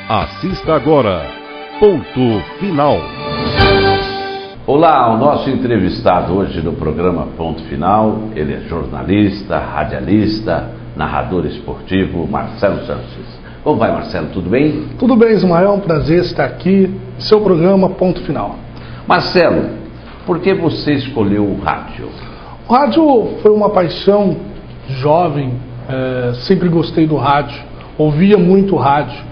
Assista agora, Ponto Final. Olá, o nosso entrevistado hoje no programa Ponto Final, ele é jornalista, radialista, narrador esportivo, Marcelo Sanches. Como vai, Marcelo? Tudo bem? Tudo bem, Ismael, é um prazer estar aqui no seu programa Ponto Final. Marcelo, por que você escolheu o rádio? O rádio foi uma paixão jovem, sempre gostei do rádio, ouvia muito rádio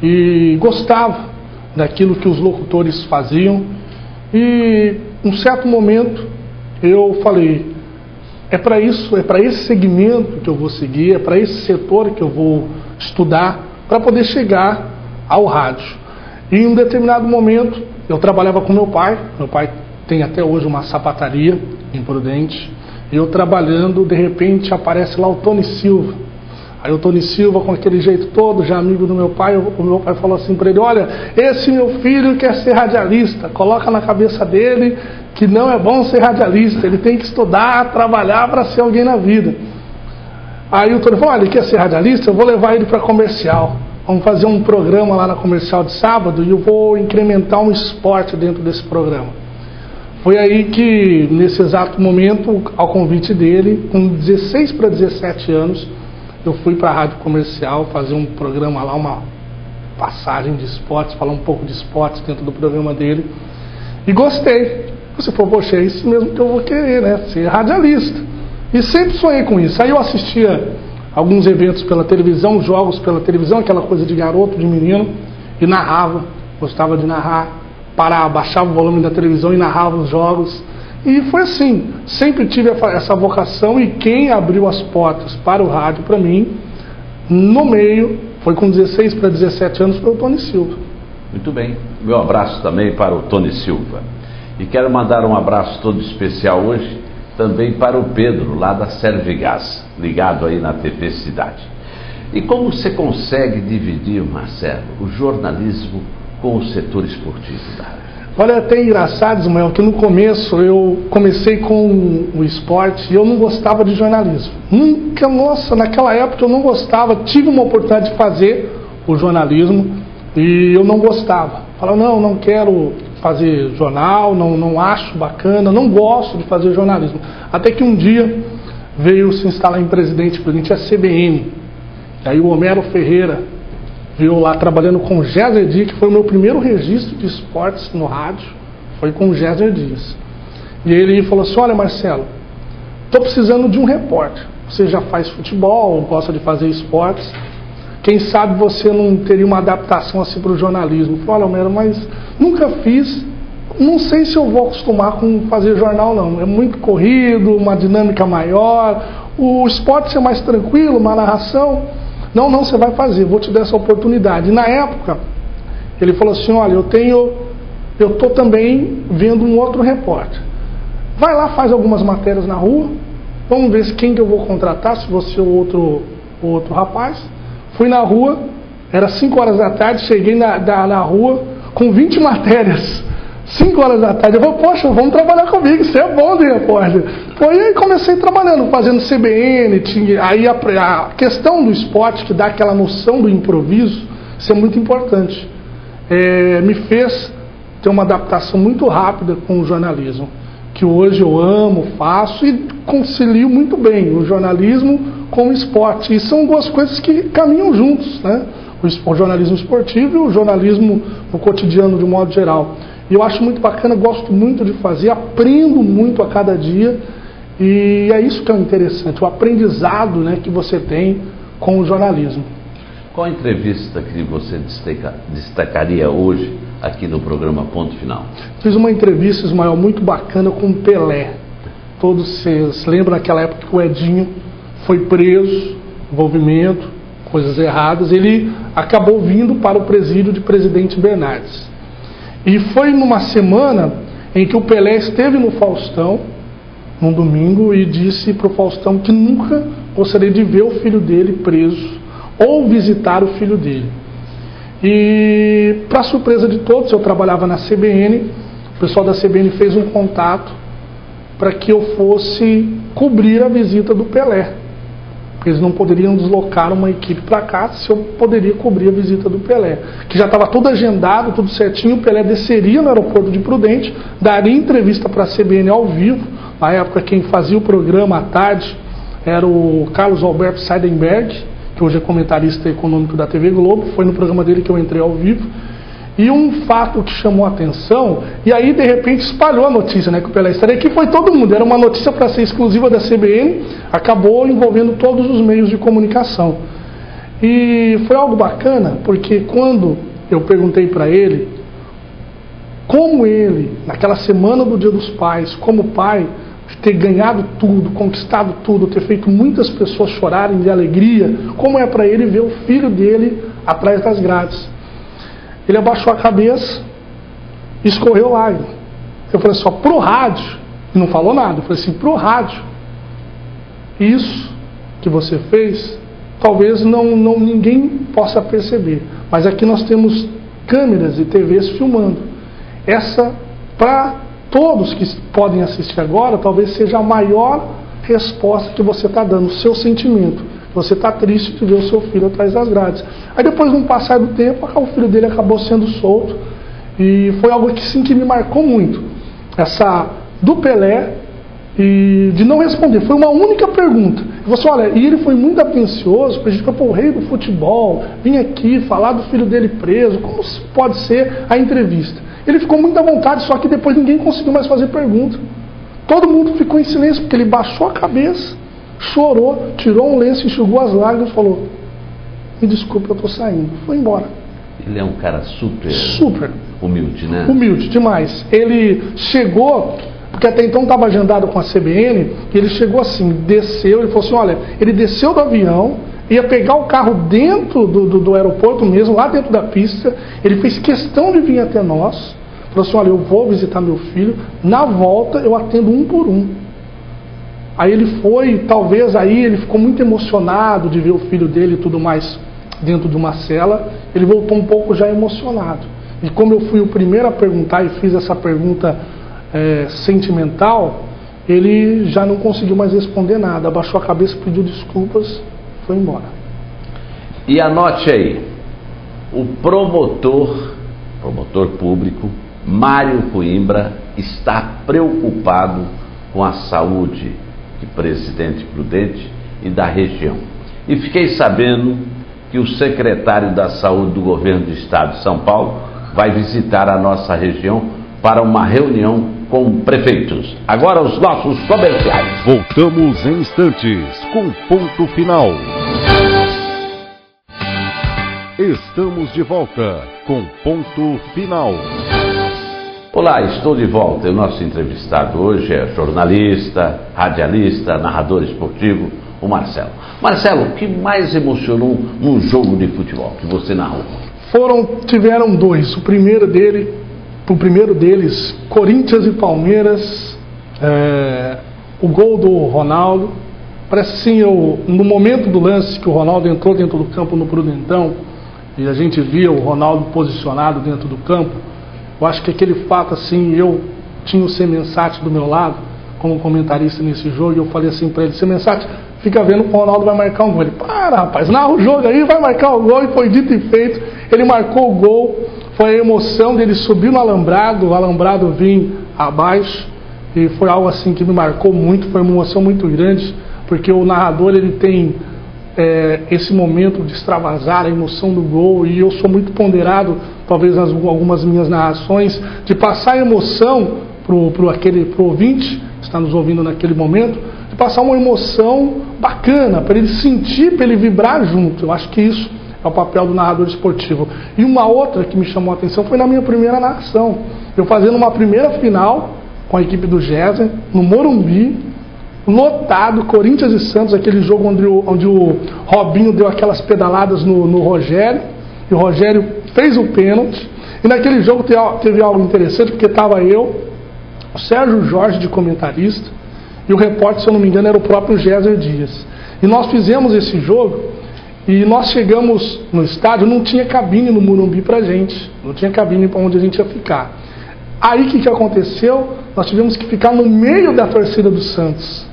e gostava daquilo que os locutores faziam. E num certo momento eu falei, é para isso, é para esse segmento que eu vou seguir, é para esse setor que eu vou estudar para poder chegar ao rádio. E em um determinado momento eu trabalhava com meu pai tem até hoje uma sapataria em Prudente, e eu trabalhando, de repente aparece lá o Tony Silva. Aí o Tony Silva, com aquele jeito todo, já amigo do meu pai, o meu pai falou assim para ele, olha, esse meu filho quer ser radialista, coloca na cabeça dele que não é bom ser radialista, ele tem que estudar, trabalhar para ser alguém na vida. Aí o Tony falou, olha, ele quer ser radialista, eu vou levar ele para comercial, vamos fazer um programa lá na comercial de sábado e eu vou incrementar um esporte dentro desse programa. Foi aí que, nesse exato momento, ao convite dele, com 16 para 17 anos, eu fui para a rádio comercial fazer um programa lá, uma passagem de esportes, falar um pouco de esportes dentro do programa dele. E gostei. Você falou, poxa, é isso mesmo que eu vou querer, né? Ser radialista. E sempre sonhei com isso. Aí eu assistia alguns eventos pela televisão, jogos pela televisão, aquela coisa de garoto, de menino, e narrava. Gostava de narrar, baixava o volume da televisão e narrava os jogos. E foi assim, sempre tive essa vocação, e quem abriu as portas para o rádio para mim, no meio, foi com 16 para 17 anos, foi o Tony Silva. Muito bem, meu abraço também para o Tony Silva. E quero mandar um abraço todo especial hoje também para o Pedro, lá da Servigás, ligado aí na TV Cidade. E como você consegue dividir, Marcelo, o jornalismo com o setor esportivo da rádio? Olha, é até engraçado, Ismael, que no começo eu comecei com o esporte e eu não gostava de jornalismo. Nunca, nossa, naquela época eu não gostava, tive uma oportunidade de fazer o jornalismo e eu não gostava. Falava, não quero fazer jornal, não acho bacana, não gosto de fazer jornalismo. Até que um dia veio se instalar em Presidente a CBN. E aí o Homero Ferreira viu lá trabalhando com o Géser Dias, que foi o meu primeiro registro de esportes no rádio, foi com o Géser Dias. E ele falou assim, olha, Marcelo, estou precisando de um repórter. Você já faz futebol, gosta de fazer esportes, quem sabe você não teria uma adaptação assim para o jornalismo. Eu falei, olha, Homero, mas nunca fiz, não sei se eu vou acostumar com fazer jornal não, é muito corrido, uma dinâmica maior, o esporte é mais tranquilo, uma narração. Não, você vai fazer, vou te dar essa oportunidade. E na época, ele falou assim, olha, eu estou também vendo um outro repórter. Vai lá, faz algumas matérias na rua, vamos ver quem que eu vou contratar, se você ou outro rapaz. Fui na rua, era 5 horas da tarde, cheguei na rua com 20 matérias. 5 horas da tarde, eu falei, poxa, vamos trabalhar comigo, isso é bom de repórter. Foi aí comecei trabalhando, fazendo CBN, aí a questão do esporte, que dá aquela noção do improviso, isso é muito importante. Me fez ter uma adaptação muito rápida com o jornalismo, que hoje eu amo, faço e concilio muito bem o jornalismo com o esporte. E são duas coisas que caminham juntos, né? O jornalismo esportivo e o jornalismo no cotidiano de um modo geral. E eu acho muito bacana, gosto muito de fazer, aprendo muito a cada dia, e é isso que é interessante, o aprendizado, né, que você tem com o jornalismo. Qual entrevista que você destacaria hoje aqui no programa Ponto Final? Fiz uma entrevista, Ismael, muito bacana com o Pelé. Todos vocês lembram daquela época que o Edinho foi preso, envolvimento, coisas erradas, ele acabou vindo para o presídio de Presidente Bernardes. E foi numa semana em que o Pelé esteve no Faustão, num domingo, e disse para o Faustão que nunca gostaria de ver o filho dele preso ou visitar o filho dele. E, para surpresa de todos, eu trabalhava na CBN, o pessoal da CBN fez um contato para que eu fosse cobrir a visita do Pelé porque eles não poderiam deslocar uma equipe para cá se eu poderia cobrir a visita do Pelé, que já estava tudo agendado, tudo certinho. O Pelé desceria no aeroporto de Prudente, daria entrevista para a CBN ao vivo. Na época quem fazia o programa à tarde era o Carlos Alberto Seidenberg, que hoje é comentarista econômico da TV Globo. Foi no programa dele que eu entrei ao vivo. E um fato que chamou a atenção, e aí de repente espalhou a notícia, né, que o Pelé estaria aqui, foi todo mundo, era uma notícia para ser exclusiva da CBN, acabou envolvendo todos os meios de comunicação. E foi algo bacana, porque quando eu perguntei para ele, como ele, naquela semana do Dia dos Pais, como pai, ter ganhado tudo, conquistado tudo, ter feito muitas pessoas chorarem de alegria, como é para ele ver o filho dele atrás das grades. Ele abaixou a cabeça e escorreu lágrima. Eu falei assim, ó, pro rádio, e não falou nada, eu falei assim, pro rádio, isso que você fez, talvez ninguém possa perceber, mas aqui nós temos câmeras e TVs filmando. Essa, para todos que podem assistir agora, talvez seja a maior resposta que você está dando, o seu sentimento. Você está triste de ver o seu filho atrás das grades. Aí depois, no passar do tempo, o filho dele acabou sendo solto. E foi algo que, sim, que me marcou muito. Essa do Pelé, e de não responder. Foi uma única pergunta. Você olha, e ele foi muito atencioso, porque a gente falou, o rei do futebol, vim aqui falar do filho dele preso, como pode ser a entrevista? Ele ficou muito à vontade, só que depois ninguém conseguiu mais fazer pergunta. Todo mundo ficou em silêncio, porque ele baixou a cabeça, chorou, tirou um lenço, enxugou as lágrimas e falou, me desculpe, eu estou saindo. Foi embora. Ele é um cara super humilde, né? Humilde, demais. Ele chegou, porque até então estava agendado com a CBN, e ele chegou assim, desceu, ele falou assim, olha, ele desceu do avião, ia pegar o carro dentro do aeroporto mesmo, lá dentro da pista, ele fez questão de vir até nós, falou assim, olha, eu vou visitar meu filho, na volta eu atendo um por um. Aí ele foi, talvez aí ele ficou muito emocionado de ver o filho dele e tudo mais dentro de uma cela, ele voltou um pouco já emocionado. E como eu fui o primeiro a perguntar e fiz essa pergunta sentimental, ele já não conseguiu mais responder nada, abaixou a cabeça, pediu desculpas, foi embora. E anote aí, o promotor público, Mário Coimbra, está preocupado com a saúde de Presidente Prudente e da região. E fiquei sabendo que o secretário da Saúde do Governo do Estado de São Paulo vai visitar a nossa região para uma reunião com prefeitos. Agora os nossos comerciais. Voltamos em instantes com Ponto Final. Estamos de volta com Ponto Final. Olá, estou de volta. O nosso entrevistado hoje é jornalista, radialista, narrador esportivo, o Marcelo. Marcelo, o que mais emocionou num jogo de futebol que você narrou? Tiveram dois. O primeiro deles, Corinthians e Palmeiras, o gol do Ronaldo. Parece assim, no momento do lance que o Ronaldo entrou dentro do campo no Prudentão, e a gente via o Ronaldo posicionado dentro do campo, eu acho que aquele fato assim, eu tinha o Semensati do meu lado, como comentarista nesse jogo, e eu falei assim para ele, Semensati, fica vendo que o Ronaldo vai marcar um gol. Ele, para rapaz, narra o jogo aí, vai marcar o gol, e foi dito e feito, ele marcou o gol, foi a emoção dele subir no alambrado, o alambrado vir abaixo, e foi algo assim que me marcou muito, foi uma emoção muito grande, porque o narrador ele tem esse momento de extravasar a emoção do gol, e eu sou muito ponderado, talvez algumas minhas narrações, de passar a emoção pro ouvinte que está nos ouvindo naquele momento, de passar uma emoção bacana, para ele sentir, para ele vibrar junto. Eu acho que isso é o papel do narrador esportivo. E uma outra que me chamou a atenção foi na minha primeira narração, eu fazendo uma primeira final com a equipe do Géser, no Morumbi, lotado, Corinthians e Santos, aquele jogo onde o Robinho deu aquelas pedaladas no Rogério, e o Rogério fez o pênalti, e naquele jogo teve algo interessante, porque estava eu, o Sérgio Jorge de comentarista, e o repórter, se eu não me engano, era o próprio Géser Dias. E nós fizemos esse jogo, e nós chegamos no estádio, não tinha cabine no Morumbi pra gente, não tinha cabine para onde a gente ia ficar. Aí o que aconteceu? Nós tivemos que ficar no meio da torcida do Santos,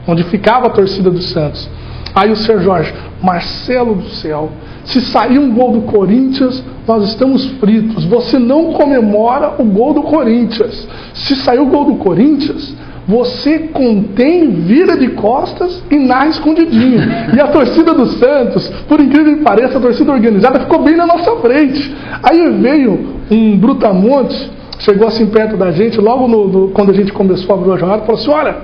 onde ficava a torcida do Santos. Aí o Sr. Jorge, Marcelo do céu, se sair um gol do Corinthians, nós estamos fritos. Você não comemora o gol do Corinthians. Se sair o gol do Corinthians, você contém, vira de costas e narra escondidinho. E a torcida do Santos, por incrível que pareça, a torcida organizada ficou bem na nossa frente. Aí veio um brutamonte, chegou assim perto da gente, logo quando a gente começou a abrir a jornada, falou assim: olha,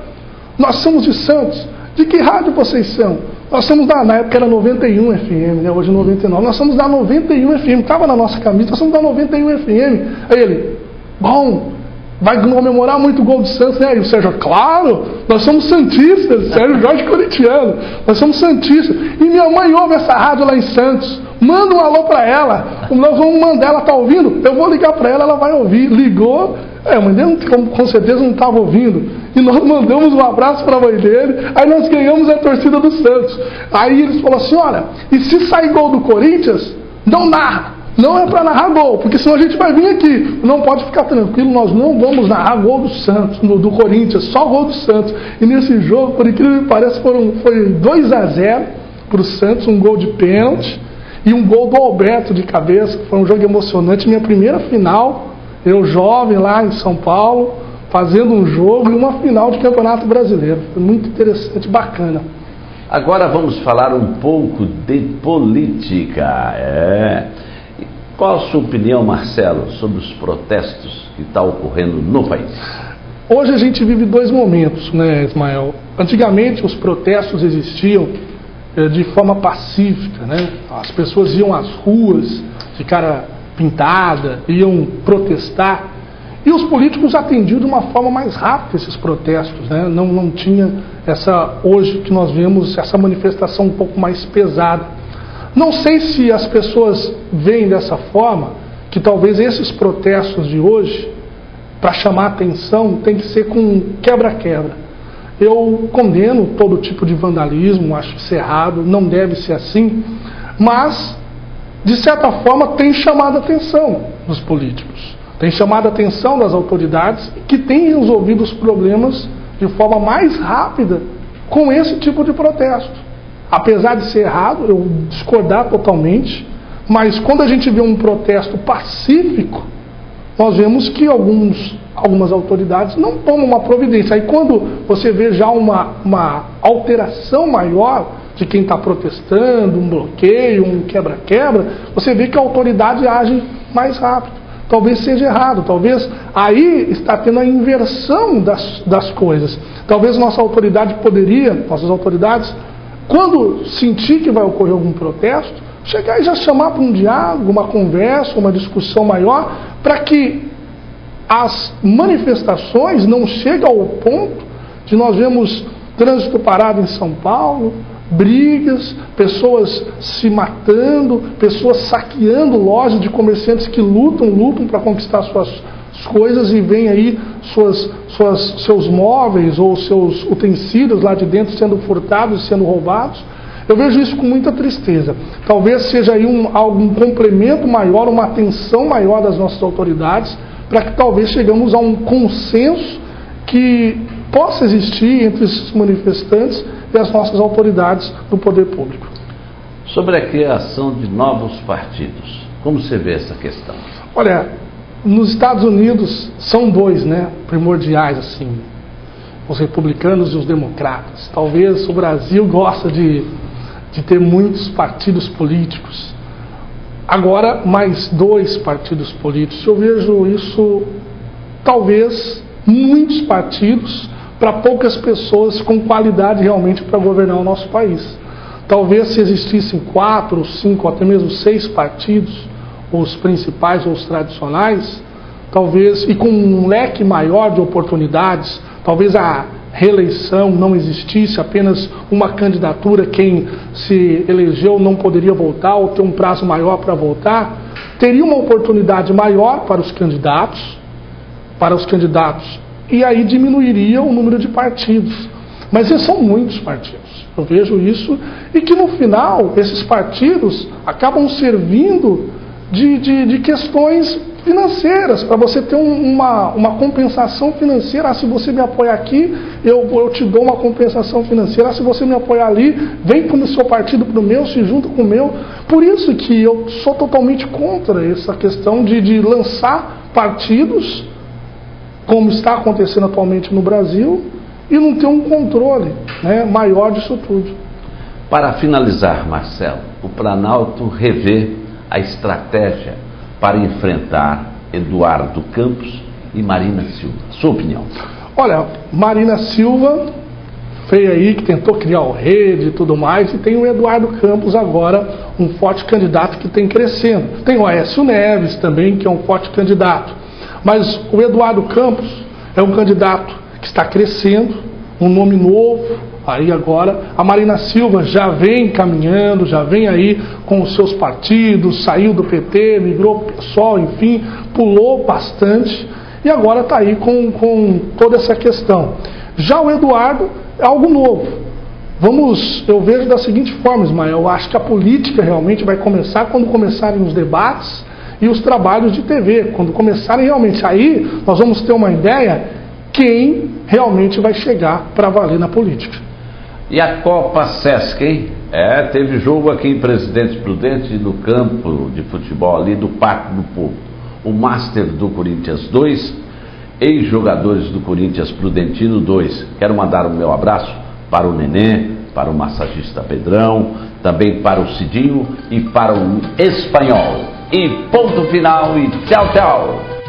nós somos de Santos. De que rádio vocês são? Nós somos na época era 91 FM, né? Hoje 99. Nós somos da 91 FM, estava na nossa camisa, nós somos da 91 FM. Aí ele, bom, vai comemorar muito o gol do Santos, né? E o Sérgio, claro, nós somos santistas, Sérgio Jorge corintiano, nós somos santistas. E minha mãe ouve essa rádio lá em Santos, manda um alô para ela, nós vamos mandar, ela está ouvindo? Eu vou ligar para ela, ela vai ouvir. Ligou, a mãe dele com certeza não estava ouvindo. E nós mandamos um abraço para a mãe dele, aí nós ganhamos a torcida do Santos. Aí eles falaram assim: olha, e se sair gol do Corinthians, não narra. Não é para narrar gol, porque senão a gente vai vir aqui. Não pode ficar tranquilo, nós não vamos narrar gol do Santos, do Corinthians, só gol do Santos. E nesse jogo, por incrível que pareça, foi 2-0 para o Santos, um gol de pênalti e um gol do Alberto de cabeça. Foi um jogo emocionante, minha primeira final, eu jovem lá em São Paulo, fazendo um jogo e uma final de Campeonato Brasileiro. Foi muito interessante, bacana. Agora vamos falar um pouco de política. Qual a sua opinião, Marcelo, sobre os protestos que estão ocorrendo no país? Hoje a gente vive dois momentos, né, Ismael? Antigamente os protestos existiam de forma pacífica, né? As pessoas iam às ruas de cara pintada, iam protestar, e os políticos atendiam de uma forma mais rápida esses protestos, né? Não tinha hoje que nós vemos essa manifestação um pouco mais pesada. Não sei se as pessoas veem dessa forma, que talvez esses protestos de hoje, para chamar atenção, tem que ser com quebra-quebra. Eu condeno todo tipo de vandalismo, acho isso errado, não deve ser assim, mas, de certa forma, tem chamado a atenção dos políticos, tem chamado a atenção das autoridades, que têm resolvido os problemas de forma mais rápida com esse tipo de protesto. Apesar de ser errado, eu discordar totalmente, mas quando a gente vê um protesto pacífico, nós vemos que algumas autoridades não tomam uma providência. Aí quando você vê já uma alteração maior de quem está protestando, um bloqueio, um quebra-quebra, você vê que a autoridade age mais rápido. Talvez seja errado, talvez aí está tendo a inversão das coisas. Talvez nossas autoridades, quando sentir que vai ocorrer algum protesto, chegar e já chamar para um diálogo, uma conversa, uma discussão maior, para que as manifestações não cheguem ao ponto de nós vermos trânsito parado em São Paulo, brigas, pessoas se matando, pessoas saqueando lojas de comerciantes que lutam para conquistar suas coisas e vêm aí seus móveis ou seus utensílios lá de dentro sendo furtados e sendo roubados. Eu vejo isso com muita tristeza. Talvez seja aí um complemento maior, uma atenção maior das nossas autoridades, para que talvez chegamos a um consenso que possa existir entre esses manifestantes e as nossas autoridades do poder público. Sobre a criação de novos partidos, como você vê essa questão? Olha, nos Estados Unidos são dois, né, primordiais, assim, os republicanos e os democratas. Talvez o Brasil gosta de ter muitos partidos políticos. Agora, mais dois partidos políticos. Eu vejo isso, talvez, muitos partidos para poucas pessoas com qualidade realmente para governar o nosso país. Talvez se existissem 4 ou 5, até mesmo 6 partidos, os principais ou os tradicionais, talvez, e com um leque maior de oportunidades, talvez a reeleição não existisse, apenas uma candidatura, quem se elegeu não poderia voltar ou ter um prazo maior para voltar, teria uma oportunidade maior para os candidatos, e aí diminuiria o número de partidos. Mas esses são muitos partidos, eu vejo isso, e que no final esses partidos acabam servindo de questões financeiras, para você ter uma compensação financeira. Ah, se você me apoiar aqui, eu te dou uma compensação financeira. Ah, se você me apoiar ali, vem com o seu partido para o meu, se junta com o meu. Por isso que eu sou totalmente contra essa questão de lançar partidos, como está acontecendo atualmente no Brasil, e não ter um controle, né, maior disso tudo. Para finalizar, Marcelo, o Planalto revê a estratégia para enfrentar Eduardo Campos e Marina Silva. Sua opinião? Olha, Marina Silva veio aí, que tentou criar o Rede e tudo mais, e tem o Eduardo Campos agora, um forte candidato que tem crescendo. Tem o Aécio Neves também, que é um forte candidato. Mas o Eduardo Campos é um candidato que está crescendo, um nome novo. Aí agora a Marina Silva já vem caminhando, já vem aí com os seus partidos, saiu do PT, migrou para o PSOL, enfim, pulou bastante e agora está aí com toda essa questão. Já o Eduardo é algo novo. Eu vejo da seguinte forma, Ismael, eu acho que a política realmente vai começar quando começarem os debates e os trabalhos de TV, quando começarem realmente. Aí nós vamos ter uma ideia quem realmente vai chegar para valer na política. E a Copa Sesc, hein? Teve jogo aqui em Presidente Prudente, no campo de futebol ali do Parque do Povo. O Master do Corinthians 2, ex-jogadores do Corinthians Prudentino 2. Quero mandar o meu abraço para o Nenê, para o massagista Pedrão, também para o Cidinho e para o Espanhol. E ponto final e tchau, tchau!